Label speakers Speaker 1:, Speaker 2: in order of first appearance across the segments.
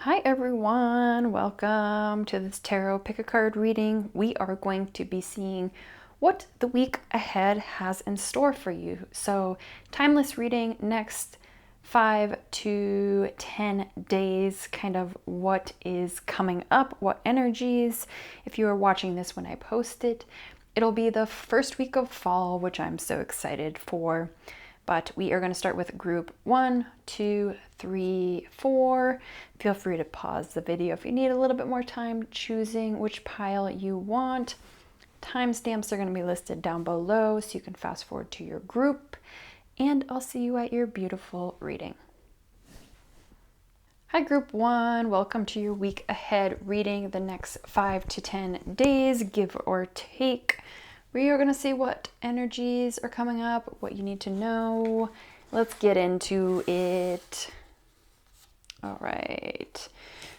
Speaker 1: Hi everyone, welcome to this tarot pick a card reading. We are going to be seeing what the week ahead has in store for you. So, timeless reading, next 5 to 10 days, kind of what is coming up, what energies. If you are watching this when I post it, it'll be the first week of fall, which I'm so excited for. But we are going to start with group 1, 2, 3, 4. Feel free to pause the video if you need a little bit more time choosing which pile you want. Timestamps are going to be listed down below so you can fast forward to your group. And I'll see you at your beautiful reading. Hi group 1, welcome to your week ahead reading, the next 5 to 10 days, give or take. We are going to see what energies are coming up, what you need to know. Let's get into it. All right.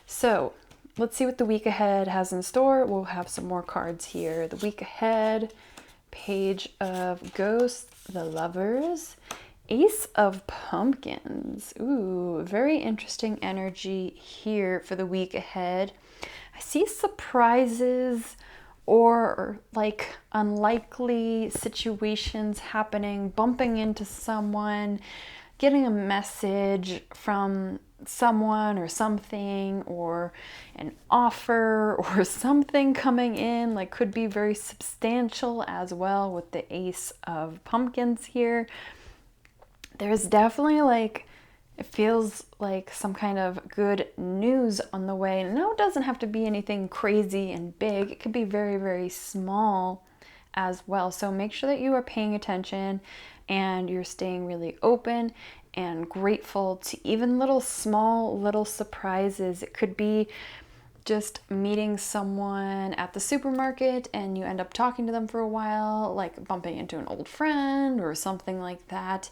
Speaker 1: So let's see what the week ahead has in store. We'll have some more cards here. The week ahead, Page of Ghosts, the Lovers, Ace of Pumpkins. Ooh, very interesting energy here for the week ahead. I see surprises or like unlikely situations happening, bumping into someone, getting a message from someone or something, or an offer or something coming in, like could be very substantial as well with the Ace of Pumpkins here. There's definitely like, it feels like some kind of good news on the way. No, it doesn't have to be anything crazy and big. It could be very, very small as well. So make sure that you are paying attention and you're staying really open and grateful to even little small little surprises. It could be just meeting someone at the supermarket and you end up talking to them for a while, like bumping into an old friend or something like that.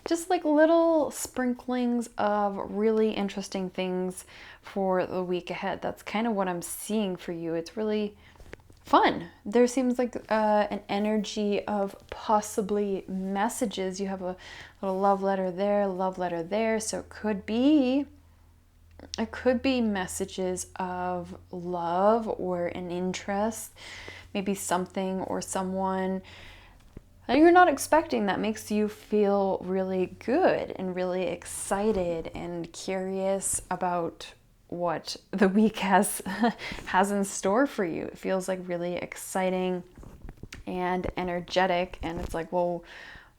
Speaker 1: Just like little sprinklings of really interesting things for the week ahead. That's kind of what I'm seeing for you. It's really fun. There seems like an energy of possibly messages. You have a little love letter there, so it could be messages of love or an interest, maybe something or someone that you're not expecting that makes you feel really good and really excited and curious about what the week has in store for you. It feels like really exciting and energetic, and it's like, well,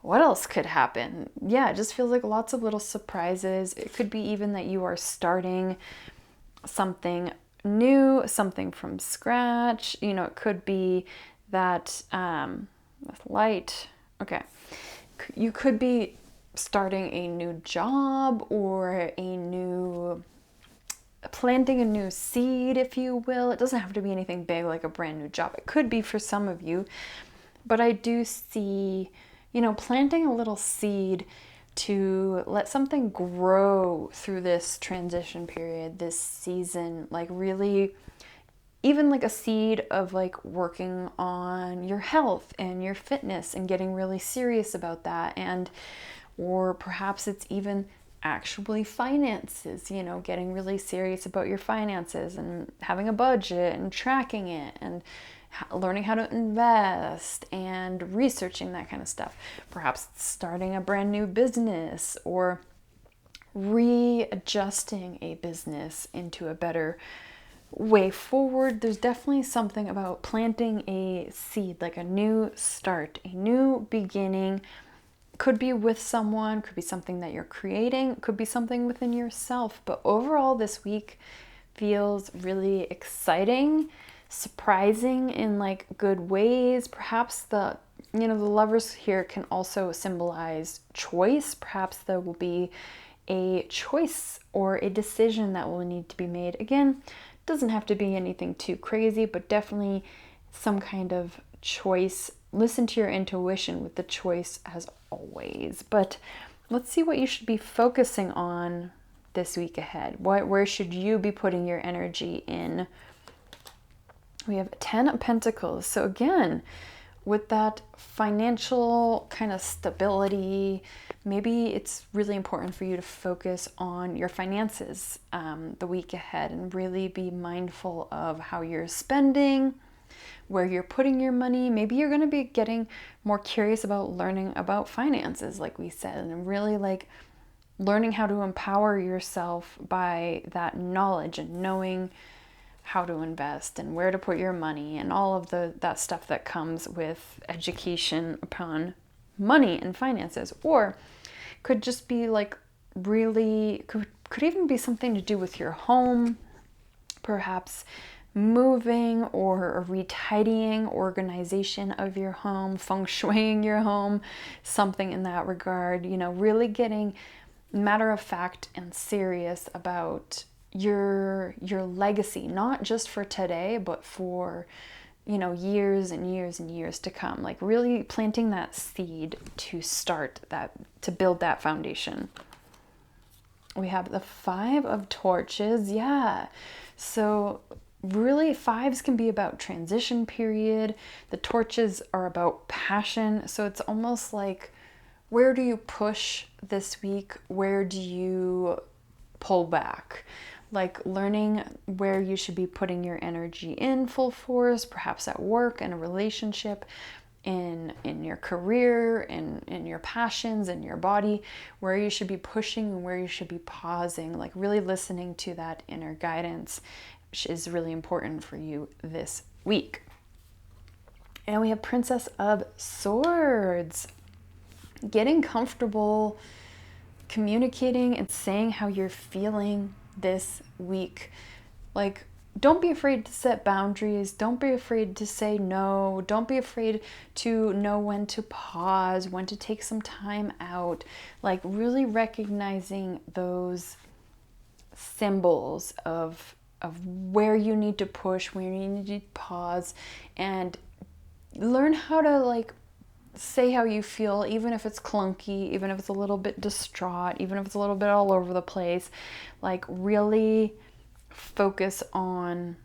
Speaker 1: what else could happen? Yeah, it just feels like lots of little surprises. It could be even that you are starting something new, something from scratch. You know, it could be that with light, okay, you could be starting a new job or planting a new seed, if you will. It doesn't have to be anything big like a brand new job. It could be for some of you, but I do see, planting a little seed to let something grow through this transition period, this season, like really, even like a seed of like working on your health and your fitness and getting really serious about that. Or perhaps it's even actually finances, getting really serious about your finances and having a budget and tracking it and learning how to invest and researching that kind of stuff. Perhaps starting a brand new business or readjusting a business into a better way forward. There's definitely something about planting a seed, like a new start, a new beginning. Could be with someone, could be something that you're creating, could be something within yourself. But overall, this week feels really exciting, surprising in like good ways. Perhaps the lovers here can also symbolize choice. Perhaps there will be a choice or a decision that will need to be made. Again, doesn't have to be anything too crazy, but definitely some kind of choice. Listen to your intuition with the choice as always. But let's see what you should be focusing on this week ahead. Where should you be putting your energy in? We have 10 of Pentacles. So again, with that financial kind of stability, maybe it's really important for you to focus on your finances the week ahead and really be mindful of how you're spending, where you're putting your money. Maybe you're going to be getting more curious about learning about finances, like we said, and really like learning how to empower yourself by that knowledge and knowing how to invest and where to put your money and all of that stuff that comes with education upon money and finances. Or could just be like really could even be something to do with your home, perhaps moving or a retidying, organization of your home, feng shuiing your home, something in that regard. Really getting matter of fact and serious about your legacy, not just for today, but for years and years and years to come. Like really planting that seed to start that, to build that foundation. We have the 5 of Torches. Yeah, so really 5s can be about transition period. The Torches are about passion, so it's almost like, where do you push this week? Where do you pull back? Like learning where you should be putting your energy in full force, perhaps at work, in a relationship, in your career, in your passions, in your body, where you should be pushing and where you should be pausing, like really listening to that inner guidance, which is really important for you this week. And we have Princess of Swords. Getting comfortable communicating and saying how you're feeling this week. Like, don't be afraid to set boundaries. Don't be afraid to say no. Don't be afraid to know when to pause, when to take some time out. Like really recognizing those symbols of where you need to push, where you need to pause, and learn how to like say how you feel, even if it's clunky, even if it's a little bit distraught, even if it's a little bit all over the place. Like really focus on,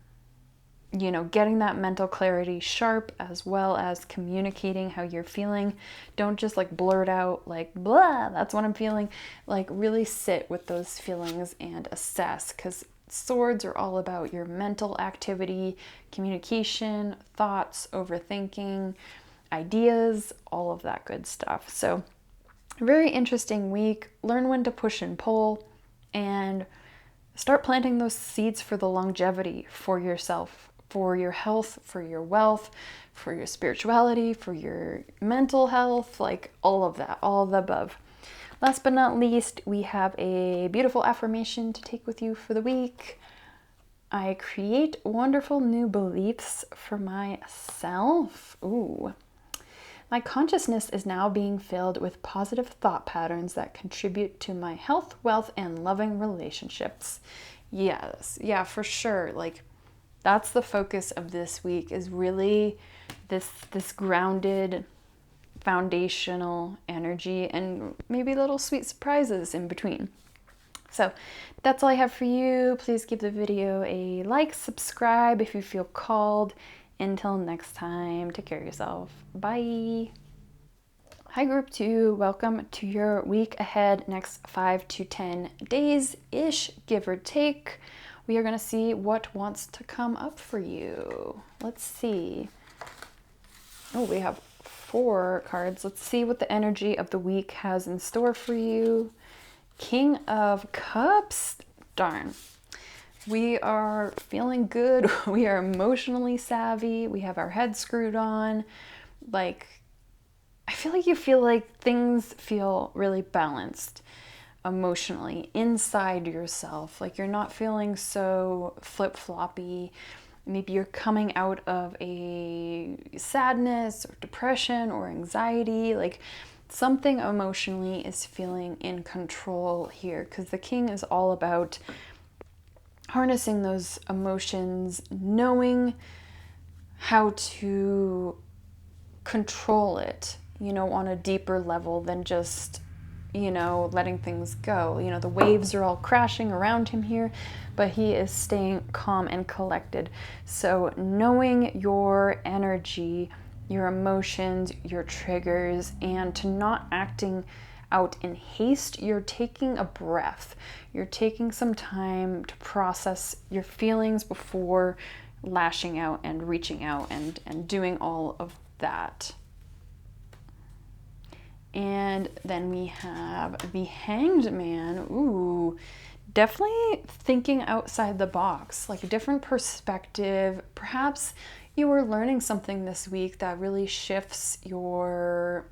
Speaker 1: getting that mental clarity sharp, as well as communicating how you're feeling. Don't just like blurt out like, blah, that's what I'm feeling. Like really sit with those feelings and assess, because swords are all about your mental activity, communication, thoughts, overthinking, ideas, all of that good stuff. So very interesting week. Learn when to push and pull, and start planting those seeds for the longevity for yourself, for your health, for your wealth, for your spirituality, for your mental health, like all of that, all of the above. Last but not least, we have a beautiful affirmation to take with you for the week. I create wonderful new beliefs for myself. Ooh. My consciousness is now being filled with positive thought patterns that contribute to my health, wealth, and loving relationships. Yes, yeah, for sure. Like that's the focus of this week, is really this grounded, foundational energy, and maybe little sweet surprises in between. So that's all I have for you. Please give the video a like, subscribe if you feel called. Until next time, take care of yourself. Bye. Hi group 2, welcome to your week ahead, next 5 to 10 days-ish, give or take. We are going to see what wants to come up for you. Let's see. Oh, we have 4 cards. Let's see what the energy of the week has in store for you. King of Cups. Darn. We are feeling good. We are emotionally savvy. We have our head screwed on. Like, I feel like you feel like things feel really balanced emotionally inside yourself. Like you're not feeling so flip-floppy. Maybe you're coming out of a sadness or depression or anxiety. Like something emotionally is feeling in control here, because the King is all about harnessing those emotions, knowing how to control it, on a deeper level than just, letting things go. The waves are all crashing around him here, but he is staying calm and collected. So knowing your energy your emotions, your triggers, and to not acting out in haste. You're taking a breath. You're taking some time to process your feelings before lashing out and reaching out and doing all of that. And then we have the Hanged Man. Ooh, definitely thinking outside the box, like a different perspective. Perhaps you were learning something this week that really shifts your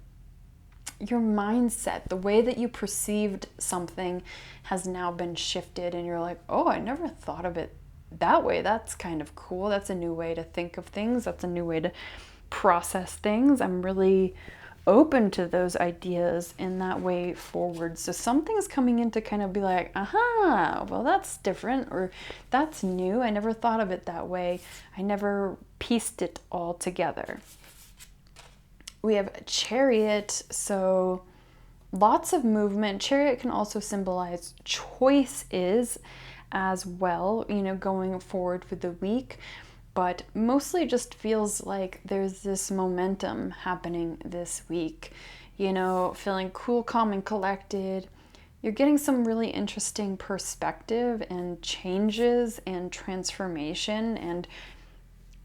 Speaker 1: mindset. The way that you perceived something has now been shifted, and you're like, oh, I never thought of it that way. That's kind of cool. That's a new way to think of things. That's a new way to process things. I'm really open to those ideas in that way forward. So something's coming in to kind of be like, aha, well, that's different, or that's new. I never thought of it that way. I never pieced it all together. We have Chariot, so lots of movement. Chariot can also symbolize choices as well, going forward with the week, but mostly just feels like there's this momentum happening this week, feeling cool, calm, and collected. You're getting some really interesting perspective and changes and transformation and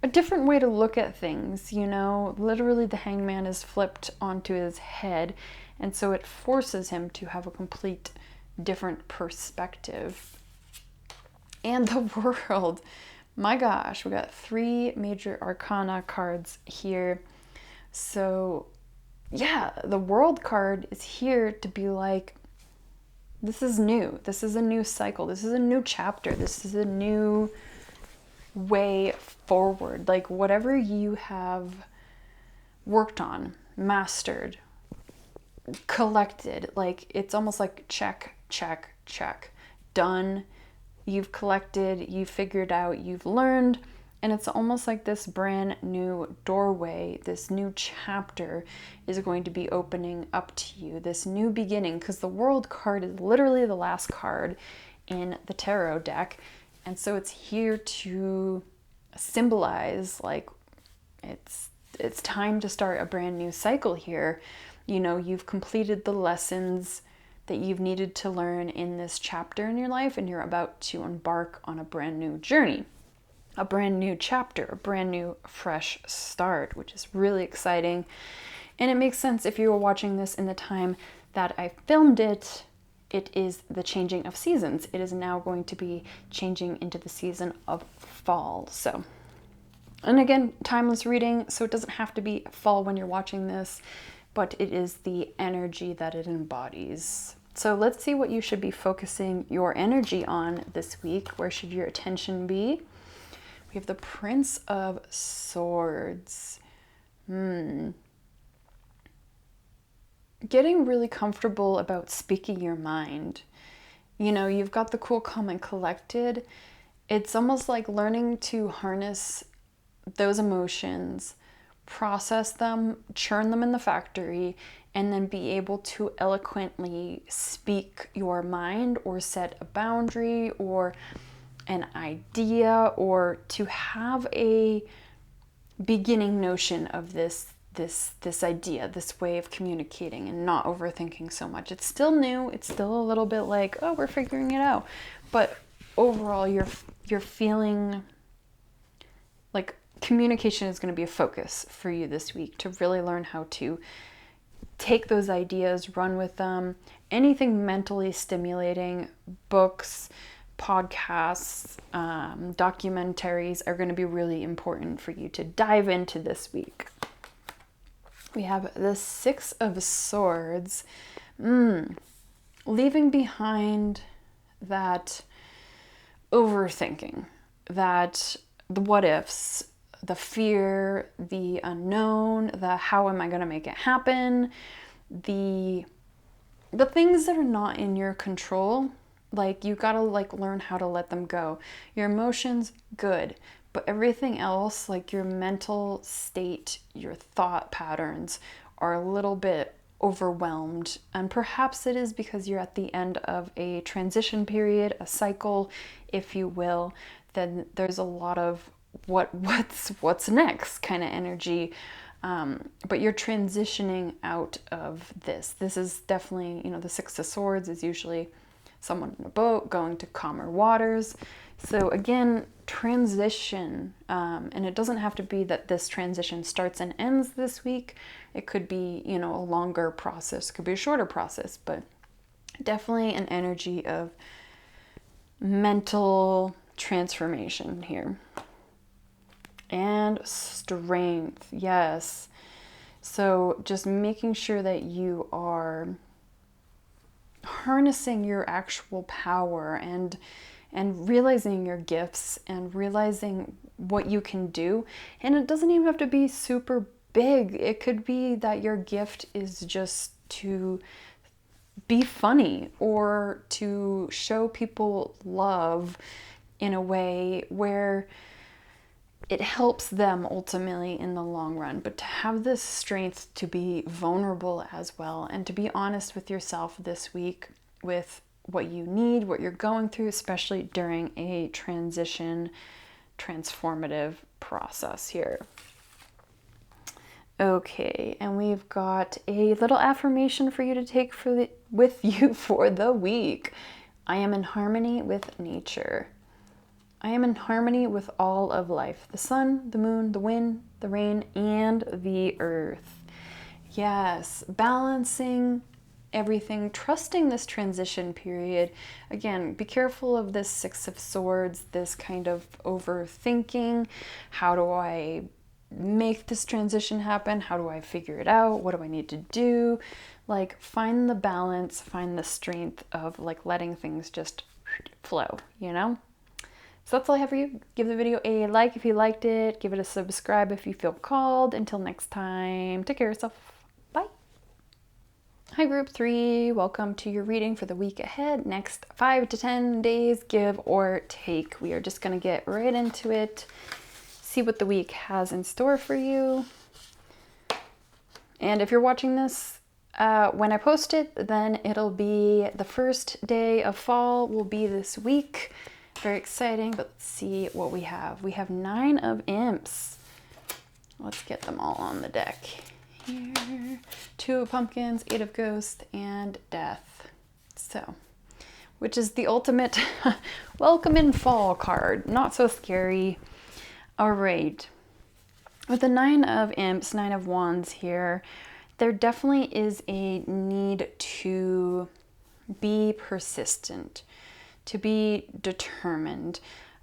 Speaker 1: a different way to look at things, Literally, the hangman is flipped onto his head, and so it forces him to have a complete different perspective. And the World. My gosh, we got 3 major arcana cards here. So, yeah, the World card is here to be like, this is new. This is a new cycle. This is a new chapter. This is a new way forward. Like whatever you have worked on, mastered, collected, like it's almost like check, check, check, done. You've collected, you've figured out, you've learned, and it's almost like this brand new doorway, this new chapter is going to be opening up to you, this new beginning, because the World card is literally the last card in the tarot deck. And so it's here to symbolize like it's time to start a brand new cycle here. You've completed the lessons that you've needed to learn in this chapter in your life, and you're about to embark on a brand new journey, a brand new chapter, a brand new fresh start, which is really exciting. And it makes sense if you were watching this in the time that I filmed it. It is the changing of seasons. It is now going to be changing into the season of fall. So, and again, timeless reading, so it doesn't have to be fall when you're watching this, but it is the energy that it embodies. So let's see what you should be focusing your energy on this week. Where should your attention be? We have the Prince of Swords. Getting really comfortable about speaking your mind. You've got the cool, calm, and collected. It's almost like learning to harness those emotions, process them, churn them in the factory, and then be able to eloquently speak your mind or set a boundary or an idea, or to have a beginning notion of this idea, this way of communicating, and not overthinking so much. It's still new. It's still a little bit like, oh, we're figuring it out. But overall, you're feeling like communication is going to be a focus for you this week, to really learn how to take those ideas, run with them. Anything mentally stimulating, books, podcasts, documentaries are going to be really important for you to dive into this week. We have the Six of Swords. Leaving behind that overthinking, that the what ifs, the fear, the unknown, the how am I going to make it happen, the things that are not in your control. Like you got to learn how to let them go. Your emotions, good. But everything else, like your mental state, your thought patterns, are a little bit overwhelmed. And perhaps it is because you're at the end of a transition period, a cycle, if you will. Then there's a lot of what's next kind of energy. But you're transitioning out of this. This is definitely, you know, the Six of Swords is usually someone in a boat going to calmer waters. So again, transition, and it doesn't have to be that this transition starts and ends this week. It could be, you know, a longer process, it could be a shorter process, but definitely an energy of mental transformation here. And strength, yes. So just making sure that you are harnessing your actual power and realizing your gifts and realizing what you can do. And it doesn't even have to be super big. It could be that your gift is just to be funny or to show people love in a way where it helps them ultimately in the long run. But to have this strength to be vulnerable as well and to be honest with yourself this week with what you need, what you're going through, especially during a transition, transformative process here. Okay, and we've got a little affirmation for you to take with you for the week. I am in harmony with nature. I am in harmony with all of life. The sun, the moon, the wind, the rain, and the earth. Yes, balancing everything, trusting this transition period. Again, be careful of this Six of Swords, this kind of overthinking. How do I make this transition happen? How do I figure it out? What do I need to do? Like, find the balance, find the strength of like letting things just flow, you know? So that's all I have for you. Give the video a like if you liked it. Give it a subscribe if you feel called. Until next time, take care of yourself. Bye. Hi, Group 3. Welcome to your reading for the week ahead. Next 5 to 10 days, give or take. We are just going to get right into it. See what the week has in store for you. And if you're watching this when I post it, then it'll be the first day of fall will be this week. Very exciting, but let's see what we have. We have 9 of Imps. Let's get them all on the deck here. 2 of Pumpkins, 8 of Ghosts, and Death. So, which is the ultimate welcome in fall card. Not so scary. All right. With the 9 of Imps, 9 of Wands here, there definitely is a need to be persistent, to be determined.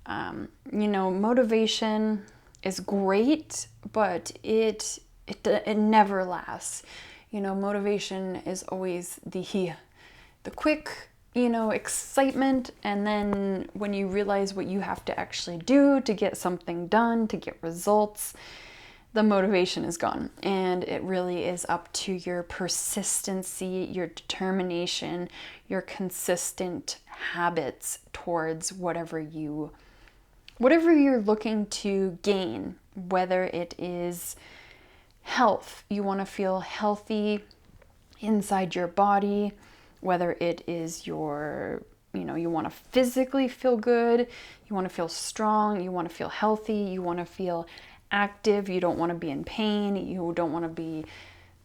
Speaker 1: You know, motivation is great, but it never lasts. You know, motivation is always the quick, you know, excitement, and then when you realize what you have to actually do to get something done, to get results, the motivation is gone. And it really is up to your persistency, your determination, your consistent habits towards whatever you're looking to gain, whether it is health, you want to feel healthy inside your body, whether it is you want to physically feel good, you want to feel strong, you want to feel healthy, you want to feel active, you don't want to be in pain, you don't want to be,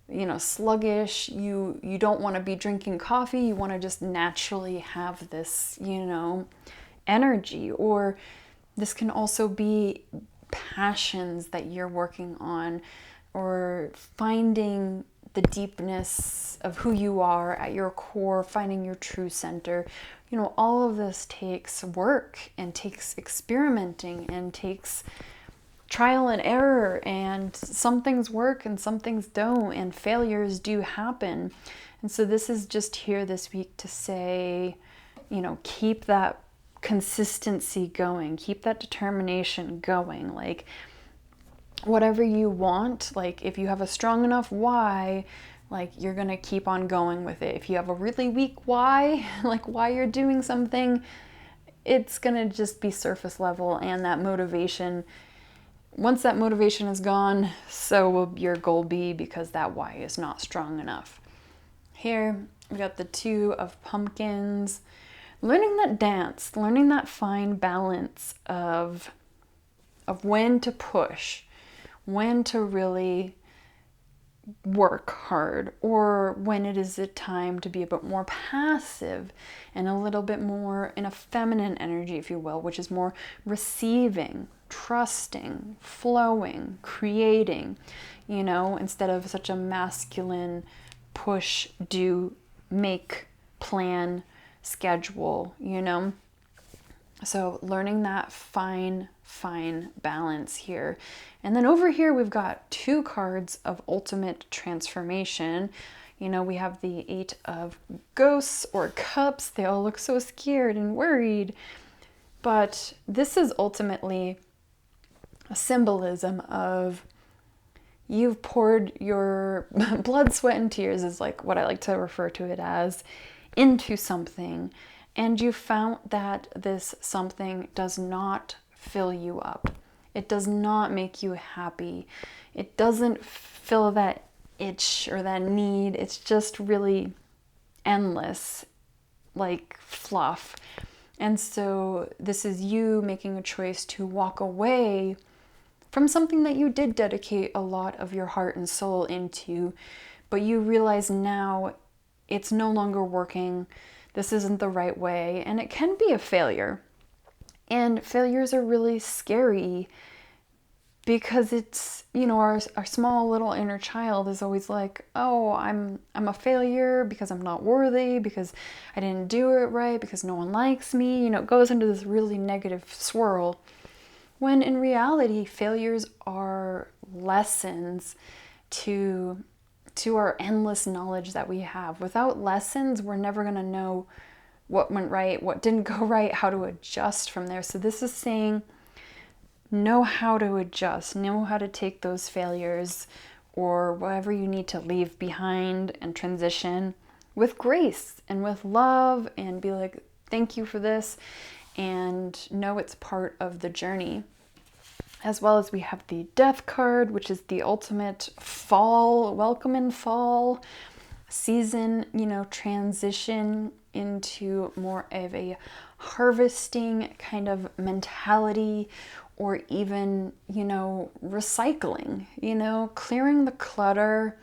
Speaker 1: you know, sluggish, you don't want to be drinking coffee, you want to just naturally have this, you know, energy. Or this can also be passions that you're working on, or finding the deepness of who you are at your core, finding your true center. You know, all of this takes work and takes experimenting and takes trial and error, and some things work and some things don't, and failures do happen. And so this is just here this week to say, you know, keep that consistency going, keep that determination going. Like, whatever you want, like if you have a strong enough why, like you're gonna keep on going with it. If you have a really weak why, like why you're doing something, it's gonna just be surface level, and that motivation, once that motivation is gone, so will your goal be, because that why is not strong enough. Here we got the 2 of Pumpkins. Learning that dance, learning that fine balance of when to push, when to really work hard, or when it is a time to be a bit more passive and a little bit more in a feminine energy, if you will, which is more receiving, trusting, flowing, creating, instead of such a masculine push, do, make, plan, schedule, So learning that fine balance here. And then over here, we've got 2 cards of ultimate transformation. We have the 8 of ghosts or cups. They all look so scared and worried. But this is ultimately a symbolism of you've poured your blood, sweat, and tears, is like what I like to refer to it as, into something. And you found that this something does not fill you up. It does not make you happy. It doesn't fill that itch or that need. It's just really endless, like fluff. And so this is you making a choice to walk away from something that you did dedicate a lot of your heart and soul into, but you realize now it's no longer working. This isn't the right way, and it can be a failure. And failures are really scary because it's, our small little inner child is always like, oh, I'm a failure because I'm not worthy, because I didn't do it right, because no one likes me. It goes into this really negative swirl. When in reality, failures are lessons to our endless knowledge that we have. Without lessons, we're never going to know what went right, what didn't go right, how to adjust from there. So this is saying, know how to adjust, know how to take those failures or whatever you need to leave behind and transition with grace and with love, and be like, thank you for this, and know it's part of the journey. As well as we have the Death card, which is the ultimate fall, welcome in fall season, transition into more of a harvesting kind of mentality, or even, recycling, clearing the clutter,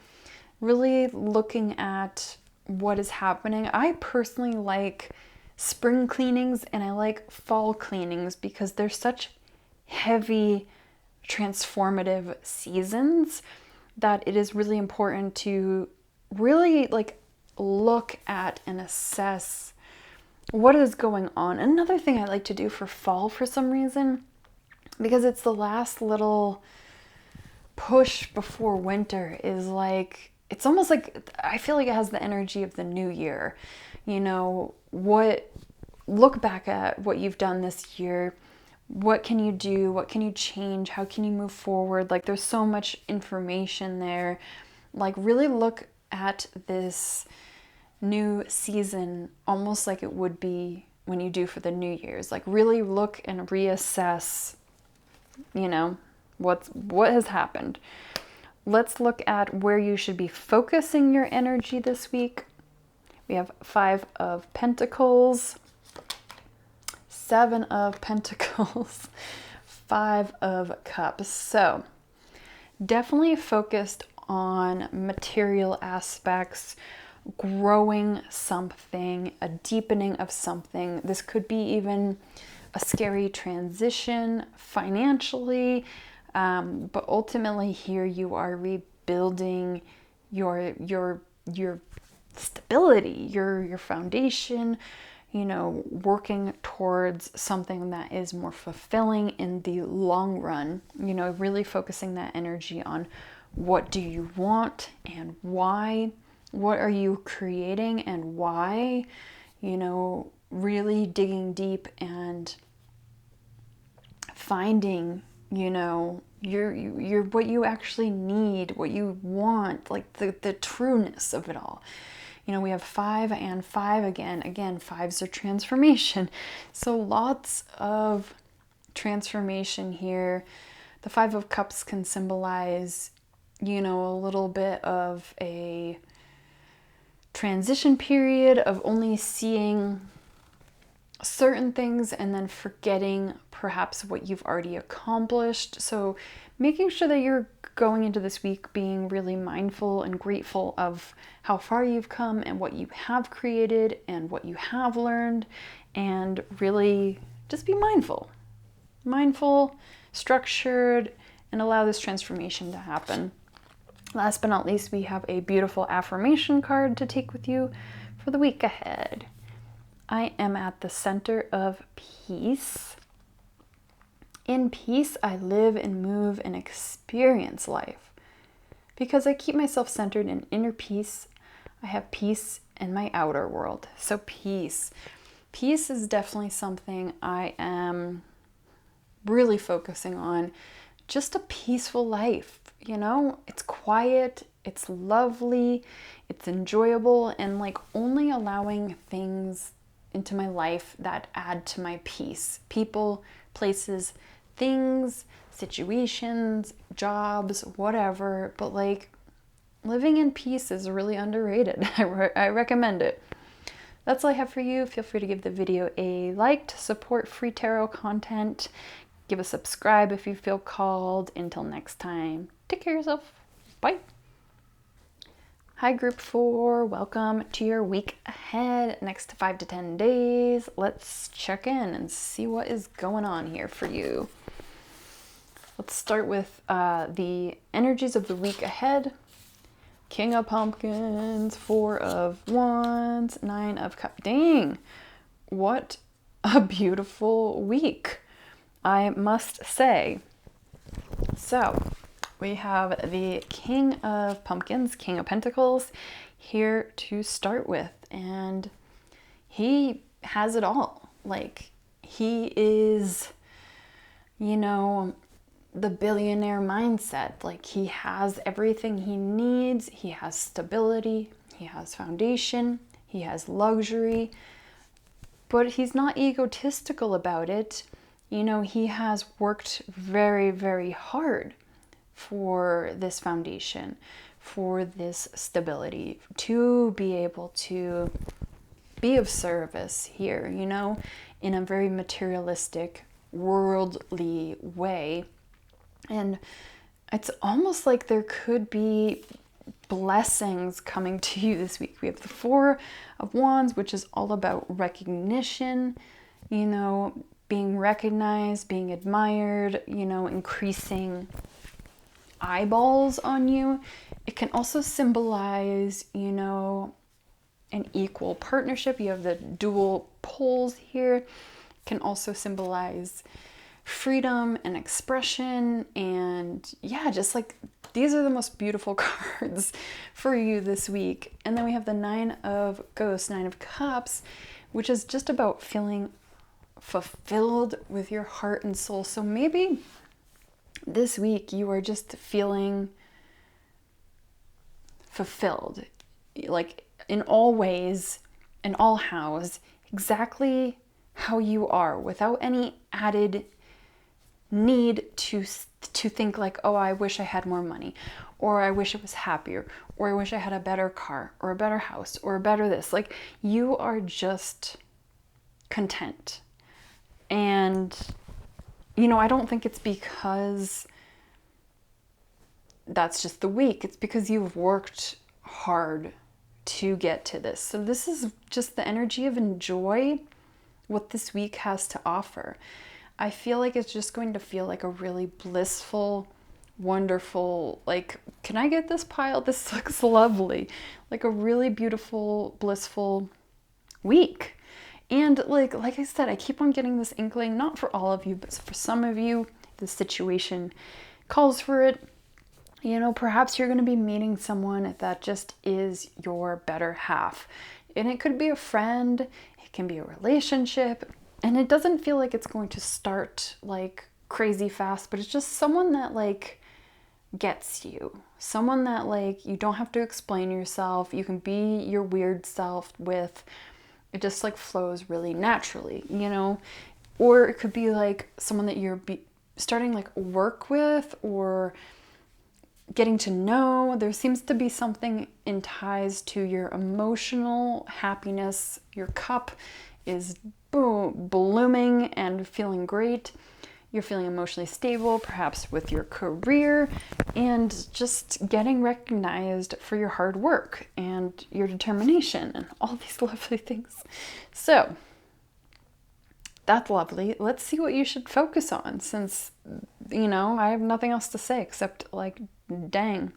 Speaker 1: really looking at what is happening. I personally like spring cleanings and I like fall cleanings because they're such heavy, transformative seasons that it is really important to really look at and assess what is going on. Another thing I like to do for fall for some reason, because it's the last little push before winter, is it's almost like I feel like it has the energy of the new year. Look back at what you've done this year. What can you do? What can you change? How can you move forward? There's so much information there. Really look at this new season almost like it would be when you do for the New Year's. Really look and reassess, what has happened. Let's look at where you should be focusing your energy this week. We have 5 of Pentacles, 7 of Pentacles, 5 of Cups. So definitely focused on material aspects, growing something, a deepening of something. This could be even a scary transition financially, but ultimately here you are rebuilding your stability, your foundation, working towards something that is more fulfilling in the long run, really focusing that energy on what do you want and why, what are you creating and why, really digging deep and finding, your what you actually need, what you want, the trueness of it all. We have 5 and 5 again. Again, 5s are transformation. So lots of transformation here. The 5 of Cups can symbolize, a little bit of a transition period of only seeing certain things and then forgetting perhaps what you've already accomplished. So making sure that you're going into this week being really mindful and grateful of how far you've come and what you have created and what you have learned, and really just be mindful, structured, and allow this transformation to happen. Last but not least, we have a beautiful affirmation card to take with you for the week ahead. I am at the center of peace. In peace, I live and move and experience life. Because I keep myself centered in inner peace, I have peace in my outer world. So peace. Peace is definitely something I am really focusing on. Just a peaceful life, it's quiet, it's lovely, it's enjoyable, and like only allowing things into my life that add to my peace. People, places, things, situations, jobs, whatever, but like living in peace is really underrated. I recommend it. That's all I have for you. Feel free to give the video a like to support free tarot content. Give a subscribe if you feel called. Until next time, take care of yourself. Bye. Hi, group 4. Welcome to your week ahead. Next 5 to 10 days. Let's check in and see what is going on here for you. Let's start with the energies of the week ahead. King of Pumpkins, 4 of Wands, 9 of Cups. Dang, what a beautiful week, I must say. So we have the King of Pumpkins, King of Pentacles, here to start with. And he has it all. Like, he is, the billionaire mindset. Like, he has everything he needs. He has stability. He has foundation. He has luxury. But he's not egotistical about it. He has worked very, very hard for this foundation, for this stability, to be able to be of service here, in a very materialistic, worldly way. And it's almost like there could be blessings coming to you this week. We have the 4 of Wands, which is all about recognition, being recognized, being admired, increasing eyeballs on you. It can also symbolize, an equal partnership. You have the dual poles here. It can also symbolize freedom and expression, and just like these are the most beautiful cards for you this week. And then we have the 9 of Ghosts, 9 of Cups, which is just about feeling fulfilled with your heart and soul. So maybe this week you are just feeling fulfilled, like in all ways, in all hows, exactly how you are, without any added need to think like, oh, I wish I had more money, or I wish I was happier, or I wish I had a better car, or a better house, or a better this. Like, you are just content. And I don't think it's because that's just the week. It's because you've worked hard to get to this. So this is just the energy of enjoy what this week has to offer. I feel like it's just going to feel like a really blissful, wonderful, like, can I get this pile? This looks lovely. Like a really beautiful, blissful week. And like I said, I keep on getting this inkling, not for all of you, but for some of you, the situation calls for it. Perhaps you're going to be meeting someone that just is your better half. And it could be a friend, it can be a relationship, and it doesn't feel like it's going to start like crazy fast, but it's just someone that like gets you. Someone that like you don't have to explain yourself. You can be your weird self with. It just like flows really naturally, Or it could be like someone that you're starting like work with or getting to know. There seems to be something in ties to your emotional happiness, your cup is boom, blooming and feeling great. You're feeling emotionally stable, perhaps with your career, and just getting recognized for your hard work and your determination and all these lovely things. So that's lovely. Let's see what you should focus on, since, you know, I have nothing else to say except, like, dang,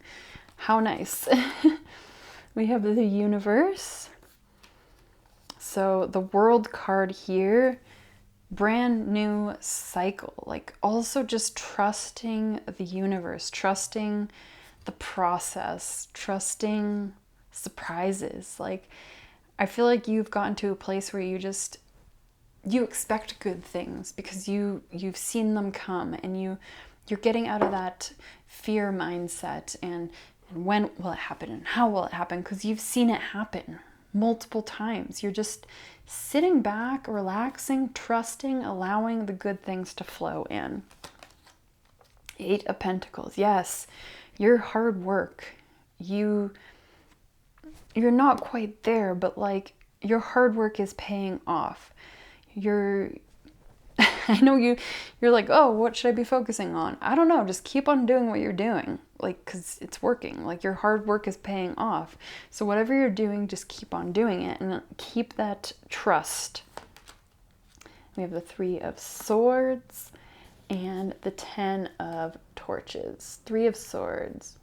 Speaker 1: how nice. We have the universe. So the world card here, brand new cycle, like also just trusting the universe, trusting the process, trusting surprises. Like, I feel like you've gotten to a place where you expect good things because you've seen them come, and you're getting out of that fear mindset and when will it happen and how will it happen, because you've seen it happen multiple times. You're just sitting back, relaxing, trusting, allowing the good things to flow in. 8 of Pentacles. Yes, your hard work. You're not quite there, but like your hard work is paying off. I know you're like, oh, what should I be focusing on? I don't know. Just keep on doing what you're doing. Like, because it's working. Like, your hard work is paying off. So whatever you're doing, just keep on doing it and keep that trust. We have the 3 of Swords and the 10 of Torches. 3 of Swords.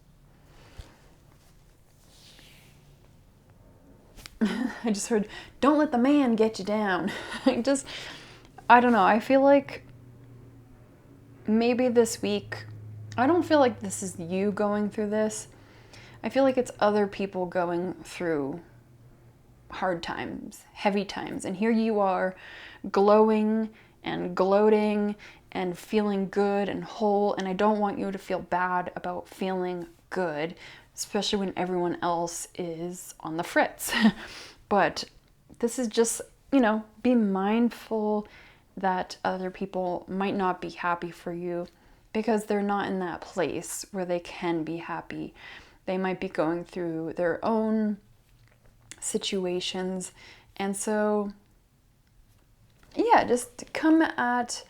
Speaker 1: I just heard, don't let the man get you down. I don't know. I feel like maybe this week, I don't feel like this is you going through this. I feel like it's other people going through hard times, heavy times. And here you are glowing and gloating and feeling good and whole. And I don't want you to feel bad about feeling good, especially when everyone else is on the fritz. But this is just, you know, be mindful that other people might not be happy for you because they're not in that place where they can be happy. They might be going through their own situations. And so, yeah, just come at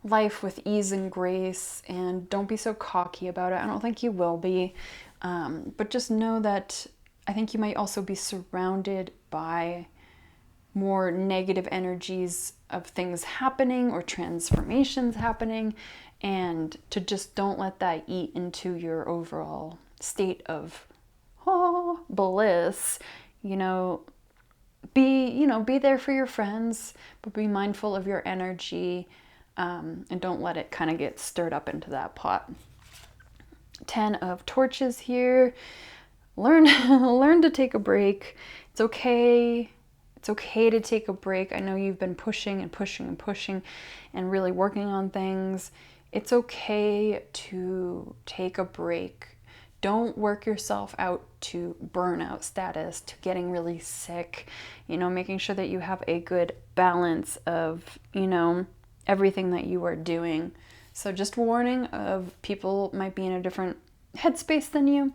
Speaker 1: life with ease and grace, and don't be so cocky about it. I don't think you will be. But just know that I think you might also be surrounded by more negative energies of things happening or transformations happening, and to just don't let that eat into your overall state of bliss. Be there for your friends, but be mindful of your energy, and don't let it kind of get stirred up into that pot. 10 of Torches here. Learn to take a break. It's okay. It's okay to take a break. I know you've been pushing and pushing and pushing and really working on things. It's okay to take a break. Don't work yourself out to burnout status, to getting really sick. Making sure that you have a good balance of, everything that you are doing. So just warning of people might be in a different headspace than you,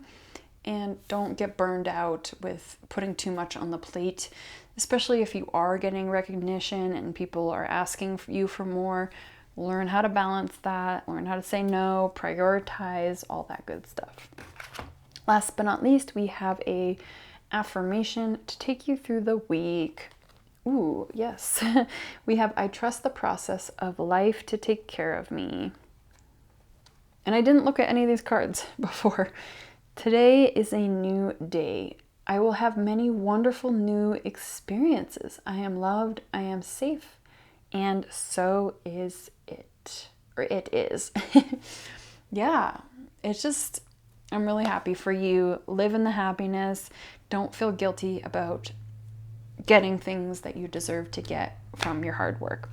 Speaker 1: and don't get burned out with putting too much on the plate, especially if you are getting recognition and people are asking you for more. Learn how to balance that, learn how to say no, prioritize, all that good stuff. Last but not least, we have a affirmation to take you through the week. Ooh, yes. We have, I trust the process of life to take care of me. And I didn't look at any of these cards before. Today is a new day. I will have many wonderful new experiences. I am loved, I am safe, and so is it. Or it is. Yeah, it's just, I'm really happy for you. Live in the happiness. Don't feel guilty about getting things that you deserve to get from your hard work.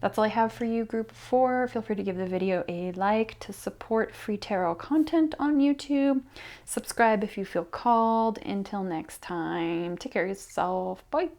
Speaker 1: That's all I have for you, group 4. Feel free to give the video a like to support free tarot content on YouTube. Subscribe if you feel called. Until next time, take care of yourself. Bye.